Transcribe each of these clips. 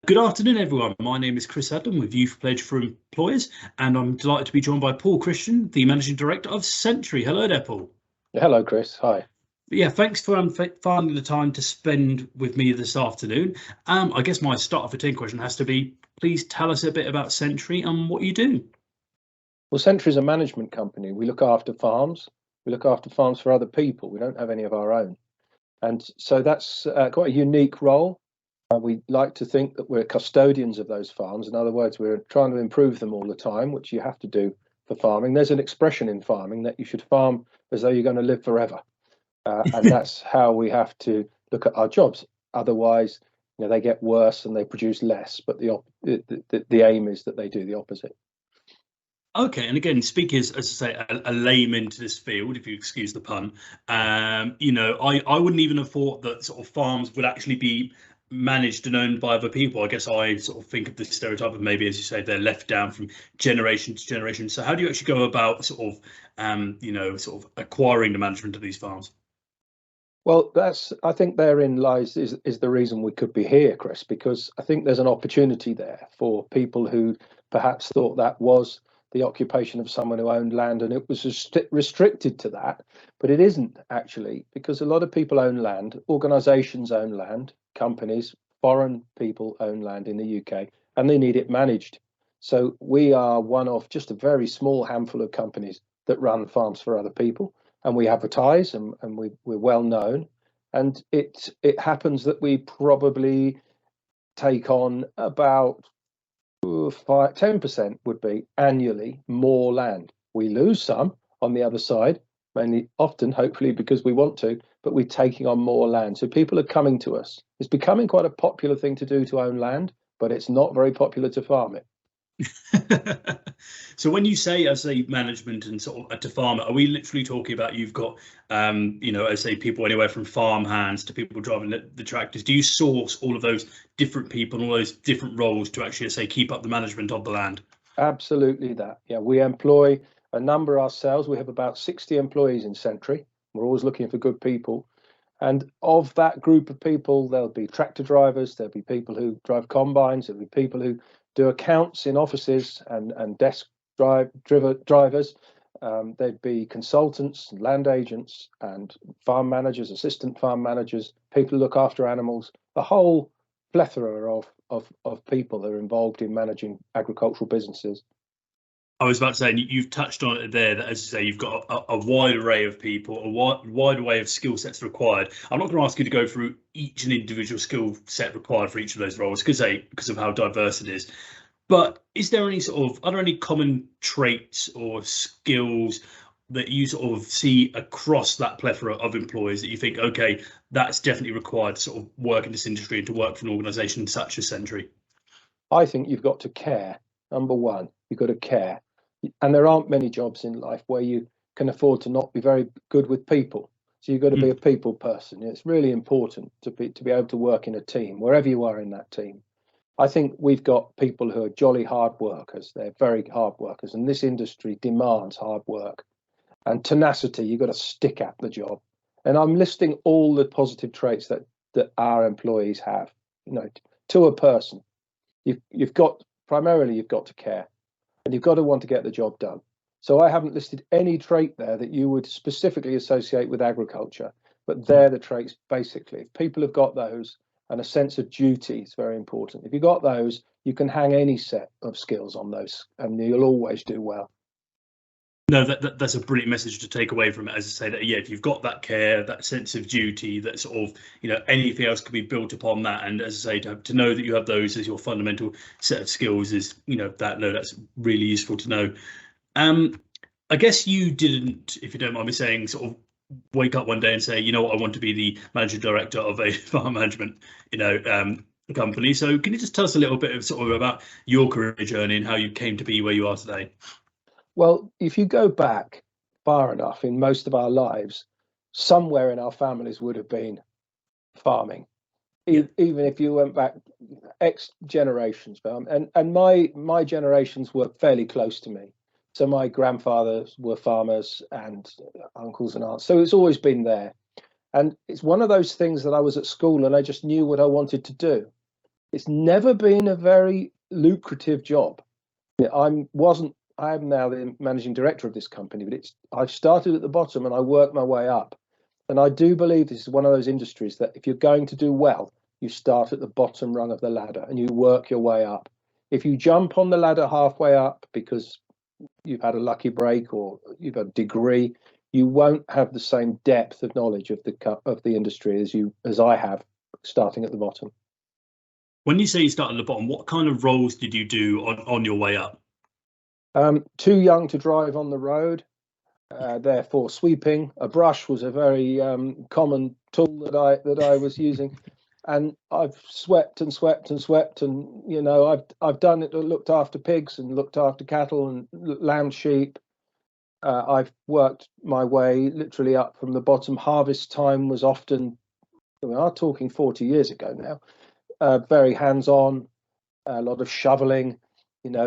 Good afternoon, everyone. My name is Chris Adam with Youth Pledge for Employers, and I'm delighted to be joined by Paul Christian, the Managing Director of Sentry. Hello there, Paul. Hello, Chris. Hi. Yeah, thanks for finding the time to spend with me this afternoon. I guess my start of a 10 question has to be, please tell us a bit about Sentry and what you do. Well, Sentry is a management company. We look after farms. We look after farms for other people. We don't have any of our own. And so that's quite a unique role. We like to think that we're custodians of those farms. In other words, we're trying to improve them all the time, which you have to do for farming. There's an expression in farming that you should farm as though you're going to live forever. And that's how we have to look at our jobs. Otherwise, they get worse and they produce less. But the aim is that they do the opposite. Okay, and again, speaking as I say, a layman to this field, if you excuse the pun, I wouldn't even have thought that sort of farms would actually be managed and owned by other people. I guess I sort of think of the stereotype of maybe, as you say, they're left down from generation to generation. So how do you actually go about sort of acquiring the management of these farms? Well, I think therein lies is the reason we could be here, Chris, because I think there's an opportunity there for people who perhaps thought that was the occupation of someone who owned land and it was restricted to that, but it isn't actually, because a lot of people own land, organizations own land, companies, foreign people own land in the UK, and they need it managed. So we are one of just a very small handful of companies that run farms for other people, and we advertise and we're well known. And it happens that we probably take on about 10% would be annually more land. We lose some on the other side, mainly often, hopefully, because we want to, but we're taking on more land. So people are coming to us. It's becoming quite a popular thing to do to own land, but it's not very popular to farm it. So when you say, as a management and sort of to farmer, are we literally talking about you've got, as say people anywhere from farm hands to people driving the tractors? Do you source all of those different people and all those different roles to actually say keep up the management of the land? Absolutely that. Yeah, we employ a number ourselves. We have about 60 employees in Sentry. We're always looking for good people. And of that group of people, there'll be tractor drivers, there'll be people who drive combines, there'll be people who do accounts in offices and desk drivers. There'd be consultants, land agents, and farm managers, assistant farm managers, people who look after animals, the whole plethora of people that are involved in managing agricultural businesses. I was about to say, and you've touched on it there, that as you say, you've got a wide array of people, a wide array of skill sets required. I'm not going to ask you to go through each and individual skill set required for each of those roles because of how diverse it is. But are there any common traits or skills that you sort of see across that plethora of employees that you think, okay, that's definitely required to sort of work in this industry and to work for an organisation such as Sentry? I think you've got to care. Number one, you've got to care. And there aren't many jobs in life where you can afford to not be very good with people. So you've got to be a people person. It's really important to be able to work in a team, wherever you are in that team. I think we've got people who are jolly hard workers. They're very hard workers, and this industry demands hard work and tenacity. You've got to stick at the job. And I'm listing all the positive traits that our employees have, to a person. You've got to care, and you've got to want to get the job done. So I haven't listed any trait there that you would specifically associate with agriculture, but they're the traits basically. If people have got those, and a sense of duty is very important. If you've got those, you can hang any set of skills on those, and you'll always do well. No, that's a brilliant message to take away from it. As I say, that if you've got that care, that sense of duty, that sort of anything else could be built upon that. And as I say, to know that you have those as your fundamental set of skills is that's really useful to know. I guess you didn't, if you don't mind me saying, sort of wake up one day and say, I want to be the managing director of a farm management, company. So can you just tell us a little bit of sort of about your career journey and how you came to be where you are today? Well, if you go back far enough in most of our lives, somewhere in our families would have been farming. Yeah. Even if you went back X generations, and my generations were fairly close to me. So my grandfathers were farmers and uncles and aunts. So it's always been there. And it's one of those things that I was at school and I just knew what I wanted to do. It's never been a very lucrative job. I am now the managing director of this company, but I've started at the bottom and I worked my way up. And I do believe this is one of those industries that if you're going to do well, you start at the bottom rung of the ladder and you work your way up. If you jump on the ladder halfway up because you've had a lucky break or you've a degree, you won't have the same depth of knowledge of the industry as I have starting at the bottom. When you say you started at the bottom, what kind of roles did you do on your way up? Too young to drive on the road, therefore sweeping. A brush was a very common tool that I was using, and I've swept and swept and swept, and I've done it. Looked after pigs and looked after cattle and lambed sheep. I've worked my way literally up from the bottom. Harvest time was often, we are talking 40 years ago now, very hands-on, a lot of shoveling,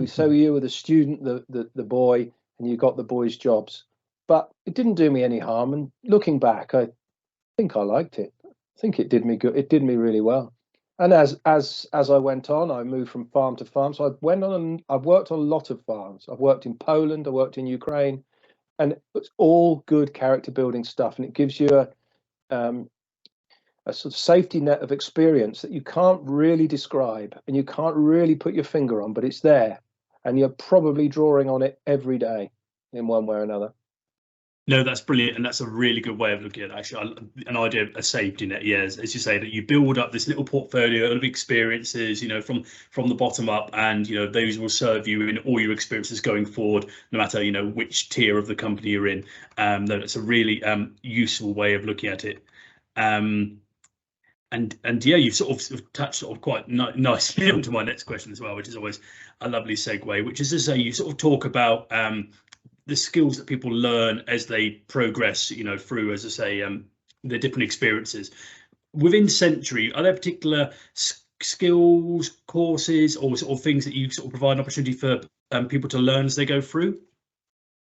so you were the student, the boy, and you got the boys' jobs. But it didn't do me any harm. And looking back, I think I liked it. I think it did me good. It did me really well. And as I went on, I moved from farm to farm. So I've worked on a lot of farms. I've worked in Poland, I worked in Ukraine, and it's all good character building stuff. And it gives you a sort of safety net of experience that you can't really describe and you can't really put your finger on, but it's there. And you're probably drawing on it every day in one way or another. No, that's brilliant, and that's a really good way of looking at it, actually. An idea of a safety net, yeah, as you say, that you build up this little portfolio of experiences, from the bottom up, and those will serve you in all your experiences going forward, no matter which tier of the company you're in. No, that's a really useful way of looking at it. And yeah, you've sort of touched quite nicely onto my next question as well, which is always a lovely segue, which is to say you sort of talk about the skills that people learn as they progress, through, as I say, the different experiences. Within Sentry, are there particular skills, courses, or sort of things that you sort of provide an opportunity for people to learn as they go through?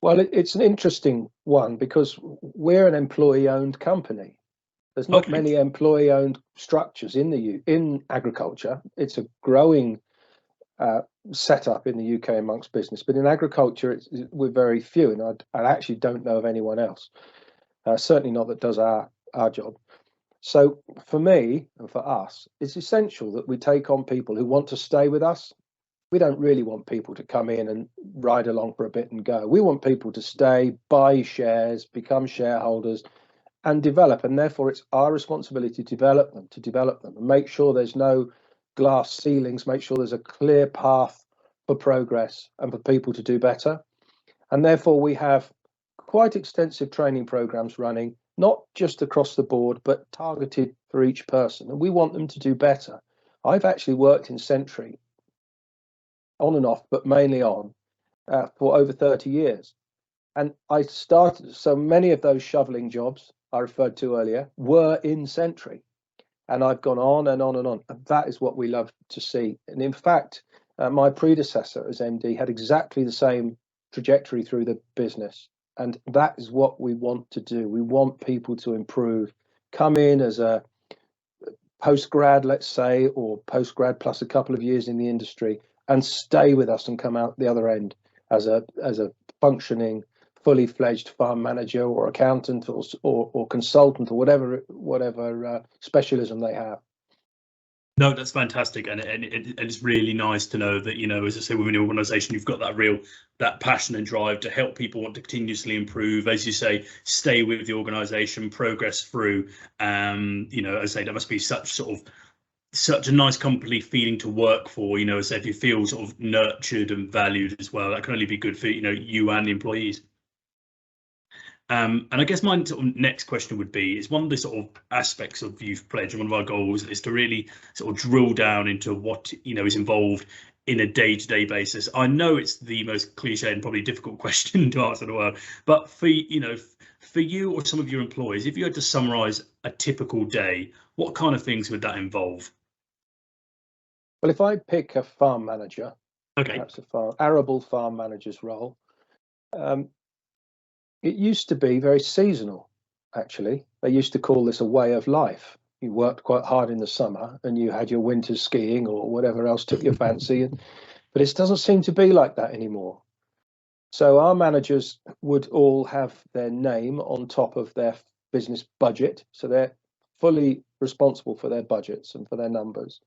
Well, it's an interesting one because we're an employee-owned company. There's not many employee-owned structures in agriculture. It's a growing setup in the UK amongst business, but in agriculture, we're very few, and I actually don't know of anyone else. Certainly not that does our job. So for me and for us, it's essential that we take on people who want to stay with us. We don't really want people to come in and ride along for a bit and go. We want people to stay, buy shares, become shareholders, and develop. And therefore, it's our responsibility to develop them, and make sure there's no glass ceilings, make sure there's a clear path for progress and for people to do better. And therefore, we have quite extensive training programs running, not just across the board, but targeted for each person. And we want them to do better. I've actually worked in Sentry on and off, but mainly on, for over 30 years. And I started, so many of those shoveling jobs I referred to earlier were in Sentry. And I've gone on and on and on. And that is what we love to see. And in fact, my predecessor as MD had exactly the same trajectory through the business. And that is what we want to do. We want people to improve, come in as a post-grad, let's say, or post-grad plus a couple of years in the industry, and stay with us and come out the other end as a functioning, fully fledged farm manager or accountant or consultant or whatever specialism they have. No, that's fantastic, and it's really nice to know that as I say, within an organisation, you've got that passion and drive to help people want to continuously improve, as you say, stay with the organisation, progress through. As I say, that must be such a nice company feeling to work for. As if you feel sort of nurtured and valued as well, that can only be good for you and the employees. And I guess my sort of next question would be, is one of the sort of aspects of Youth Pledge, and one of our goals is to really sort of drill down into what is involved in a day-to-day basis. I know it's the most cliche and probably difficult question to answer in the world, but for you or some of your employees, if you had to summarize a typical day, what kind of things would that involve? Well, if I pick a farm manager, okay, perhaps arable farm manager's role, it used to be very seasonal, actually. They used to call this a way of life. you worked quite hard in the summer and you had your winter skiing or whatever else took your fancy. But it doesn't seem to be like that anymore. So our managers would all have their name on top of their business budget. So they're fully responsible for their budgets and for their numbers.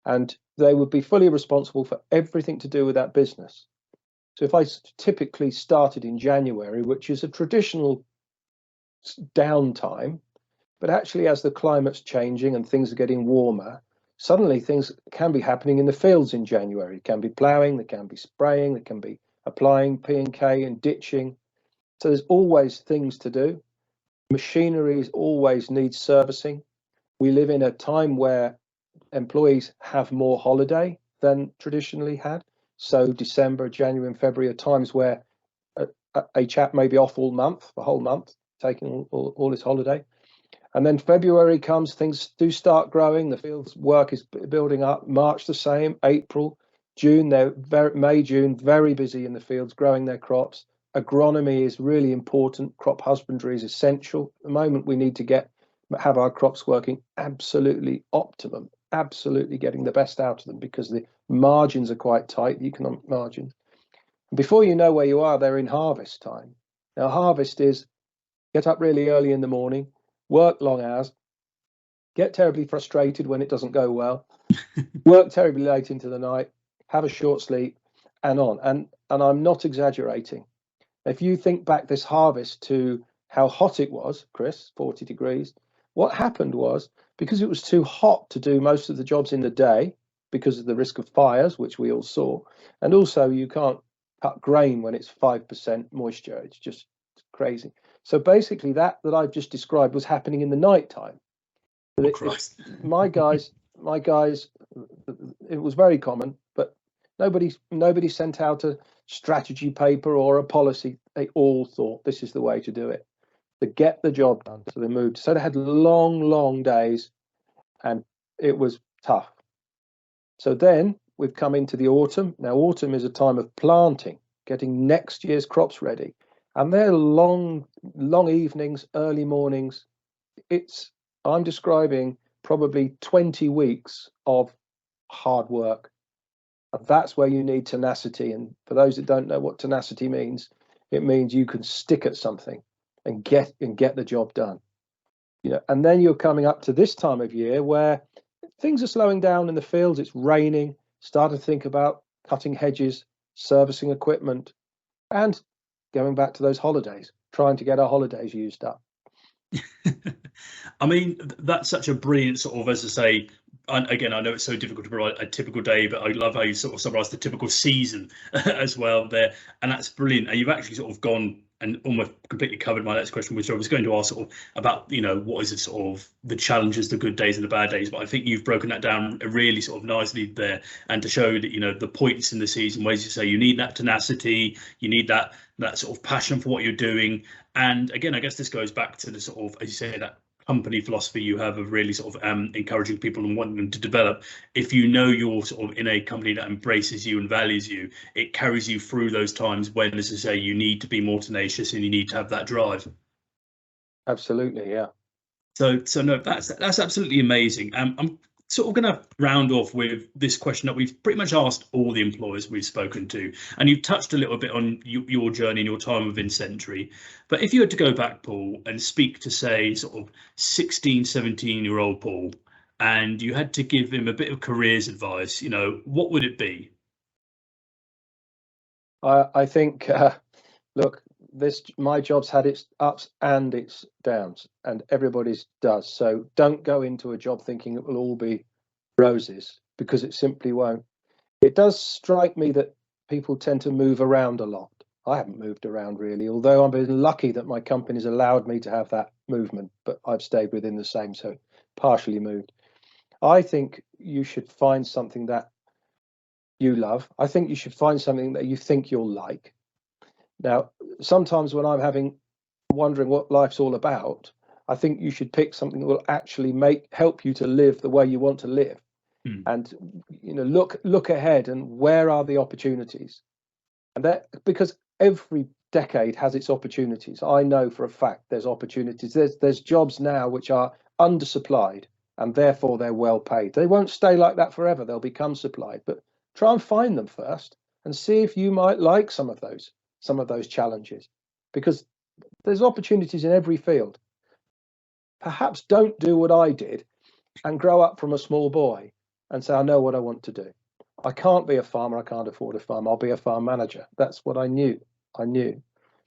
And they would be fully responsible for everything to do with that business. So if I typically started in January, which is a traditional downtime, but actually as the climate's changing and things are getting warmer, suddenly things can be happening in the fields in January. It can be ploughing, there can be spraying, there can be applying P&K and ditching. So there's always things to do. Machinery always needs servicing. We live in a time where employees have more holiday than traditionally had. So December, January and February are times where a chap may be off all month, the whole month, taking all his holiday. And then February comes, things do start growing, the fields work is building up. March the same, April, June, May, June, very busy in the fields growing their crops. Agronomy is really important. Crop husbandry is essential. At the moment, we need to have our crops working absolutely optimum, absolutely getting the best out of them because the margins are quite tight, the economic margins. And before you know where you are, they're in harvest time. Now, harvest is get up really early in the morning, work long hours, get terribly frustrated when it doesn't go well, work terribly late into the night, have a short sleep, and on. And I'm not exaggerating. If you think back this harvest to how hot it was, Chris, 40 degrees, what happened was because it was too hot to do most of the jobs in the day because of the risk of fires, which we all saw, and also you can't cut grain when it's 5% moisture. It's just crazy. So basically that I've just described was happening in the night time. Oh, Christ. My guys, it was very common, but nobody sent out a strategy paper or a policy. They all thought this is the way to do it, to get the job done. So they moved. So they had long days and it was tough. So then we've come into the autumn. Now, autumn is a time of planting, getting next year's crops ready. And they're long evenings, early mornings. I'm describing probably 20 weeks of hard work. And that's where you need tenacity. And for those that don't know what tenacity means, it means you can stick at something and get the job done. And then you're coming up to this time of year where things are slowing down in the fields. It's raining. Start to think about cutting hedges, servicing equipment, and going back to those holidays, trying to get our holidays used up. I mean, that's such a brilliant sort of, as I say, and again, I know it's so difficult to provide a typical day, but I love how you sort of summarize the typical season as well there. And that's brilliant. And you've actually sort of gone and almost completely covered my next question, which I was going to ask sort of about, what is it sort of the challenges, the good days and the bad days. But I think you've broken that down really sort of nicely there, and to show that, the points in the season, ways you say you need that tenacity, you need that sort of passion for what you're doing. And again, I guess this goes back to the sort of, as you say, that company philosophy you have of really sort of encouraging people and wanting them to develop. If you're sort of in a company that embraces you and values you, it carries you through those times when, as I say, you need to be more tenacious and you need to have that drive. Absolutely, yeah. So no, that's absolutely amazing. I'm sort of going to round off with this question that we've pretty much asked all the employers we've spoken to, and you've touched a little bit on your journey and your time within Sentry. But if you had to go back, Paul, and speak to, say, sort of 16, 17-year-old Paul, and you had to give him a bit of careers advice, what would it be? I think, look, my job's had its ups and its downs, and everybody's does. So don't go into a job thinking it will all be roses, because it simply won't. It does strike me that people tend to move around a lot. I haven't moved around really, although I've been lucky that my company's allowed me to have that movement, but I've stayed within the same, so partially moved. I think you should find something that you love. I think you should find something that you think you'll like. Now, sometimes when I'm wondering what life's all about, I think you should pick something that will actually help you to live the way you want to live. And look ahead and where are the opportunities? And that, because every decade has its opportunities. I know for a fact there's opportunities. There's jobs now which are undersupplied and therefore they're well paid. They won't stay like that forever. They'll become supplied, but try and find them first and see if you might like some of those challenges, because there's opportunities in every field. Perhaps don't do what I did and grow up from a small boy and say, I know what I want to do. I can't be a farmer. I can't afford a farm. I'll be a farm manager. That's what I knew.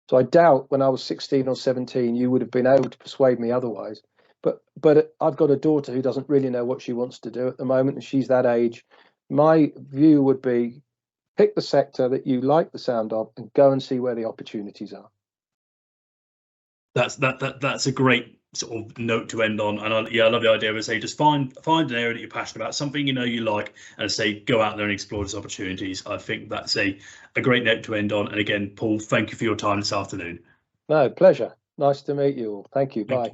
So I doubt when I was 16 or 17, you would have been able to persuade me otherwise. But I've got a daughter who doesn't really know what she wants to do at the moment, and she's that age. My view would be pick the sector that you like the sound of and go and see where the opportunities are. That's a great sort of note to end on, and I love the idea of say just find an area that you're passionate about, something you like, and say go out there and explore those opportunities. I think that's a great note to end on. And again, Paul, thank you for your time this afternoon. No, pleasure. Nice to meet you all. Thank you. Bye.